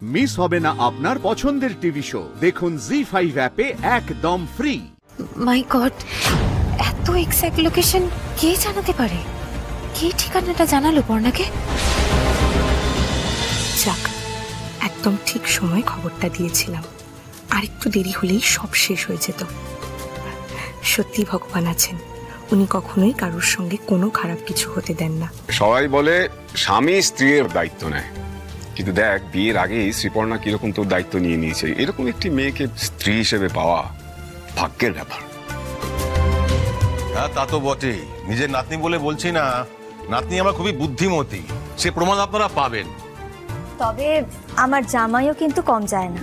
Miss হবে না আপনার পছন্দের টিভি শো। দেখুন জি5 অ্যাপে একদম ফ্রি। মাই গড, এত এক্সাক্ট লোকেশন কে জানাতে পারে? কে ঠিকানাটা জানালো পর্ণাকে? যাক, একদম ঠিক সময় খবরটা দিয়েছিলাম। আর একটু দেরি হলেই সব শেষ হয়ে যেত। সত্যি ভগবান আছেন, উনি কখনোই কারোর সঙ্গে কোনো খারাপ কিছু হতে দেন না। সবাই বলে স্বামী স্ত্রীর দায়িত্ব নেয়, কিন্তু দেখ বিয়ের আগেই শ্রীপর্ণা কিরকম তোর দায়িত্ব নিয়ে নিয়েছে। এরকম একটি মেয়েকে স্ত্রী হিসেবে পাওয়া ভাগ্যের ব্যাপার। হ্যাঁ তা তো বটেই, নিজের নাতনি বলে বলছি না, নাতনি আমার খুবই বুদ্ধিমতী, সে প্রমাণ আপনারা পাবেন। তবে আমার জামাইও কিন্তু কম যায় না,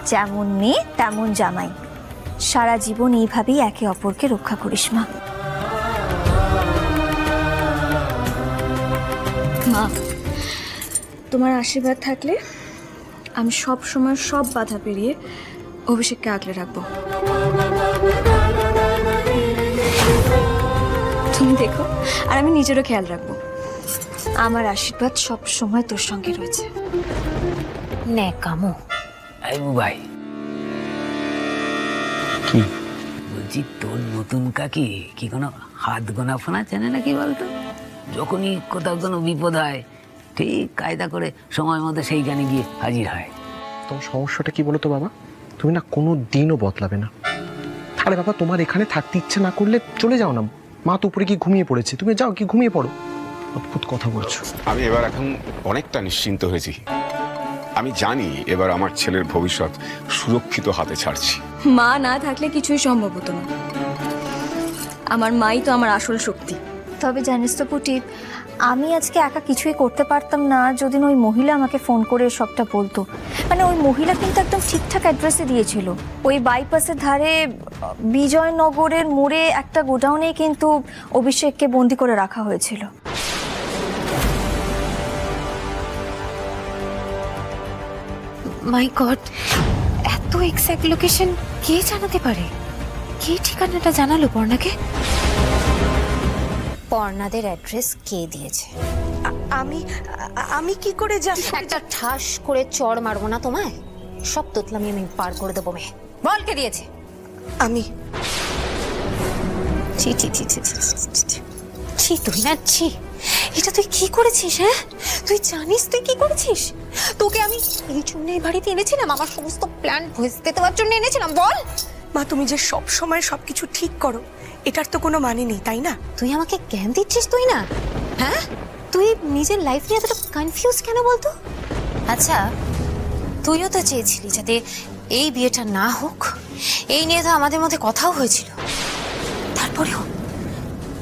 যেমন মেয়ে তেমন জামাই। সারা জীবন এইভাবেই একে অপরকে রক্ষা করিস মা। মা, তোমার আশীর্বাদ থাকলে আমি সব সময় সব বাধা পেরিয়ে অভিষেককে আগলে রাখবো। তুমি দেখো, আর আমি নিজেরও খেয়াল রাখবো। আমার আশীর্বাদ সব সময় তোর সঙ্গে রয়েছে। নে কামো। এই ভাই, কি বলছি তোর নতুন কাকি কি কোনো হাত গোনা ফোনা চেনে নাকি বলতো? যখনই কোথাও কোনো বিপদ হয় ঠিক কায়দা করে সময় মতো সেইখানে গিয়ে হাজির হয়। তোমার সমস্যাটা কি বলো তো বাবা? তুমি না কোনো দিনও বদলাবে না। আরে বাবা, তোমার এখানে থাকতে ইচ্ছে না করলে চলে যাও না। মা তো উপরে কি ঘুমিয়ে পড়েছে, তুমি যাও কি ঘুমিয়ে পড়ো। অদ্ভুত কথা বলছো। আমি এবার এখন অনেকটা নিশ্চিন্ত হয়েছি। আমি জানি এবার আমার ছেলের ভবিষ্যৎ সুরক্ষিত হাতে ছাড়ছি। মা না থাকলে কিছুই সম্ভব হতো না। আমার মাই তো আমার আসল শক্তি। তবে জানিস তো পুটি, আমি আজকে একা কিছুই করতে পারতাম না যদি ওই মহিলা আমাকে ফোন করে সবটা বলতো। মানে ওই মহিলা কিন্তু একদম ঠিকঠাক অ্যাড্রেসে দিয়েছিল। ওই বাইপাসের ধারে বিজয়নগরের মোড়ে একটা গোডাউনে কিন্তু অভিষেককে বন্দি করে রাখা হয়েছিল। মাই গড, এত এক্সাক্ট লোকেশন কে জানাতে পারে? কে ঠিকানাটা জানালো পর্ণাকে? পর্ণাদের অ্যাড্রেস কে দিয়েছে? আমি কি করে জানি? একটা ঠাস করে চড় মারবো না তোমায়? সব তোতলামি আমি পার করে দেবো। মেয়ে বল কে দিয়েছে? আমি। ছি ছি ছি ছি ছি, তুই না ছি। এটা তুই কি করেছিস? হ্যাঁ, তুই জানিস তুই কি করেছিস? তোকে আমি এই জন্য এই বাড়িতে এনেছিলাম, আমার সমস্ত প্ল্যান ভেস্তে দেওয়ার জন্য এনেছিলাম। বল মা, তুমি যে সব সময় সবকিছু ঠিক করো এটার তো কোনো মানে নেই, তাই না? তুই আমাকে জ্ঞান দিচ্ছিস? তুই না, হ্যাঁ, তুই নিজের লাইফ নিয়ে এতটা কনফিউজ কেন বলতো? আচ্ছা, তুইও তো চেয়েছিলি যাতে এই বিয়েটা না হোক। এই নিয়ে তো আমাদের মধ্যে কথাও হয়েছিল।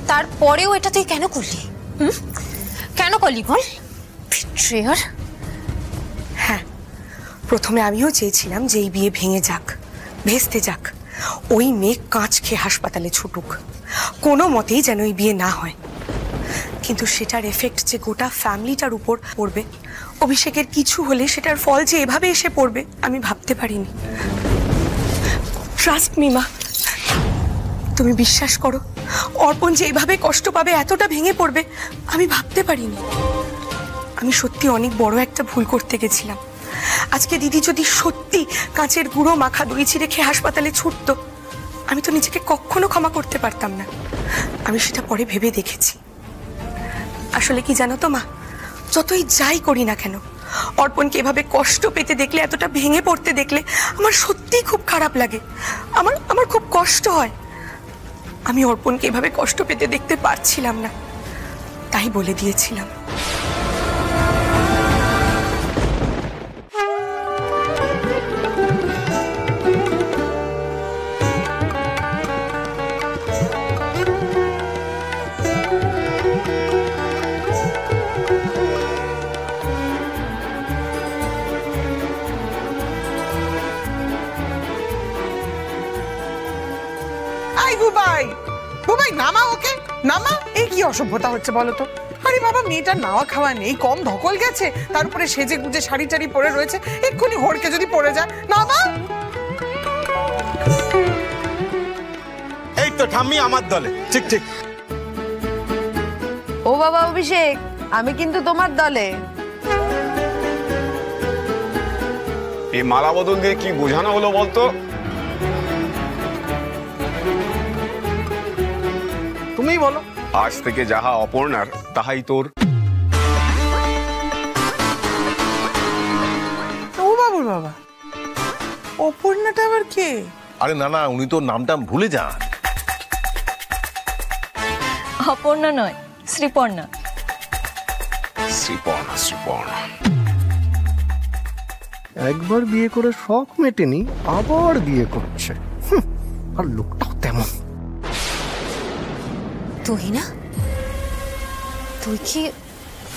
তারপরেও এটা তুই কেন করলি? কেন করলি বল? বিট্রেয়ার। হ্যাঁ, প্রথমে আমিও চেয়েছিলাম যে এই বিয়ে ভেঙে যাক, ভেস্তে যাক, ওই মেয়ে কাঁচ খেয়ে হাসপাতালে ছুটুক, কোনো মতেই যেন ওই বিয়ে না হয়। কিন্তু সেটার এফেক্ট যে গোটা ফ্যামিলিটার উপর পড়বে, অভিষেকের কিছু হলে সেটার ফল যে এভাবে এসে পড়বে আমি ভাবতে পারিনি। ট্রাস্ট মি মা, তুমি বিশ্বাস করো, অর্পণ যে এভাবে কষ্ট পাবে, এতটা ভেঙে পড়বে আমি ভাবতে পারিনি। আমি সত্যি অনেক বড় একটা ভুল করতে গেছিলাম। আজকে দিদি যদি সত্যি কাঁচের গুঁড়ো মাখা দই চিড়ে খেয়ে হাসপাতালে ছুটতো, আমি তো নিজেকে কখনো ক্ষমা করতে পারতাম না। আমি সেটা পরে ভেবে দেখেছি। আসলে কি জানো তো মা, যতই যাই করি না কেন, অর্পণকে এভাবে কষ্ট পেতে দেখলে, এতটা ভেঙে পড়তে দেখলে আমার সত্যিই খুব খারাপ লাগে। আমার খুব কষ্ট হয়। আমি অর্পণকে এভাবে কষ্ট পেতে দেখতে পারছিলাম না, তাই বলে দিয়েছিলাম। বুবাই, বুবাই নামা ওকে, নামা। এই কি অসভ্যতা হচ্ছে বলো তো? আরে বাবা, মেয়েটার নাওয়া খাওয়া নেই, কম ধকল গেছে, তার উপরে সেজে গুজে শাড়ি টাড়ি পরে রয়েছে, এক্ষুনি হড়কে যদি পড়ে যায়। নামা। এই তো ঠাম্মি আমার দলে। ঠিক ঠিক। ও বাবা অভিষেক, আমি কিন্তু তোমার দলে। এই মালা বদল দিয়ে কি বোঝানো হলো বলতো? তুমিই বলো। আজ থেকে যাহা অপর্ণার তাহাই তোর। ও বাবুর বাবা, অপর্ণাটা আবার কে? আরে না না, উনি তো নামটা ভুলে যান। অপর্ণা নয়, শ্রীপর্ণা। শ্রীপর্ণা, শ্রীপর্ণা। একবার বিয়ে করে শখ মেটেনি, আবার বিয়ে করছে। আর লোকটাও তেমন। তুই না, তুই কি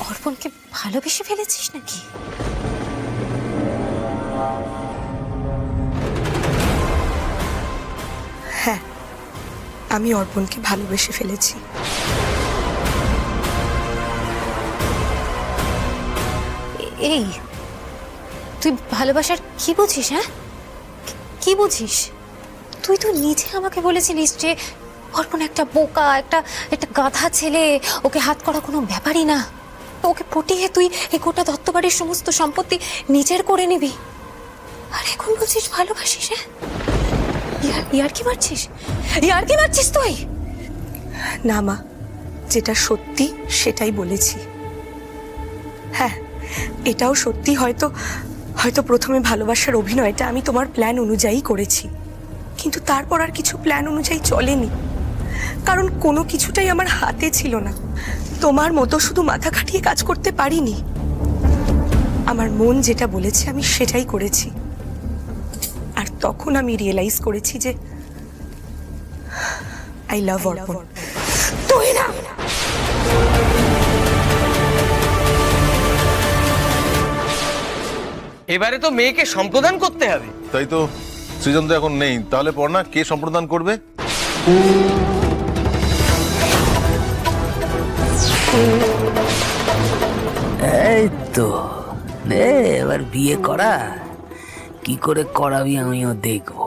অর্পণকে ভালোবেসে ফেলেছিস নাকি? হ্যাঁ, আমি অর্পণকে ভালোবেসে ফেলেছি। এই তুই ভালোবাসার কি বুঝিস? হ্যাঁ, কি বুঝিস? তুই তো নিজে আমাকে বলেছিলিস যে অর্পণ একটা বোকা, একটা গাধা ছেলে, ওকে হাত করা কোনো ব্যাপারই না। ওকে পটিয়ে তুই এই গোটা দত্তবাড়ির সমস্ত সম্পত্তি নিজের করে নিবি, আর এখন বলছিস ভালোবাসিস? হ্যাঁ, ইয়ার কি মারছিস? ইয়ার কি মারছিস তুই? না মা, যেটা সত্যি সেটাই বলেছি। হ্যাঁ, এটাও সত্যি, হয়তো প্রথমে ভালোবাসার অভিনয়টা আমি তোমার প্ল্যান অনুযায়ী করেছি, কিন্তু তারপর আর কিছু প্ল্যান অনুযায়ী চলেনি, কারণ কোনো কিছুটাই আমার হাতে ছিল না। তোমার মতো শুধু মাথা খাটিয়ে কাজ করতে পারিনি। আমার মন যেটা বলেছে আমি সেটাই করেছি। আর তখন আমি রিয়েলাইজ করেছি যে আই লাভ অর্পণ। তুই না, এবারে তো মেয়েকে সম্প্রদান করতে হবে। তাই তো, সৃজন তো এখন নেই, তাহলে পর্ণা কে সম্প্রদান করবে? এই তো এবার বিয়ে করা, কি করে করাবি আমিও দেখবো।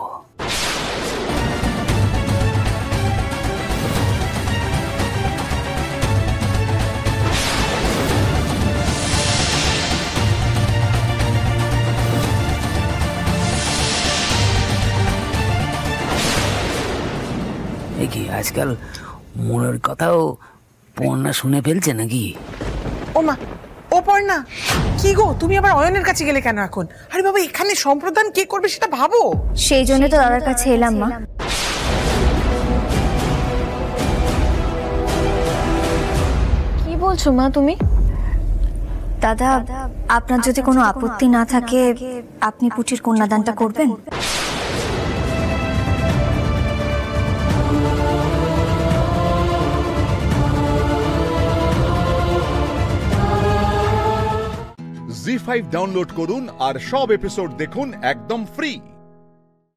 কি আজকাল মনের কথাও পর্ণা শুনে ফেলছে নাকি? ও মা, ও পর্ণা, কি গো তুমি আবার অয়নের কাছে গেলে কেন এখন? আরে বাবা, এখানে সম্প্রদান কে করবে সেটা ভাবো। সেই জন্য তো দাদার কাছে এলাম মা। কি বলছো মা তুমি? দাদা, আপনার যদি কোনো আপত্তি না থাকে আপনি পুচির কন্যাদানটা করবেন? জি5 ডাউনলোড করুন আর সব এপিসোড দেখুন একদম ফ্রি।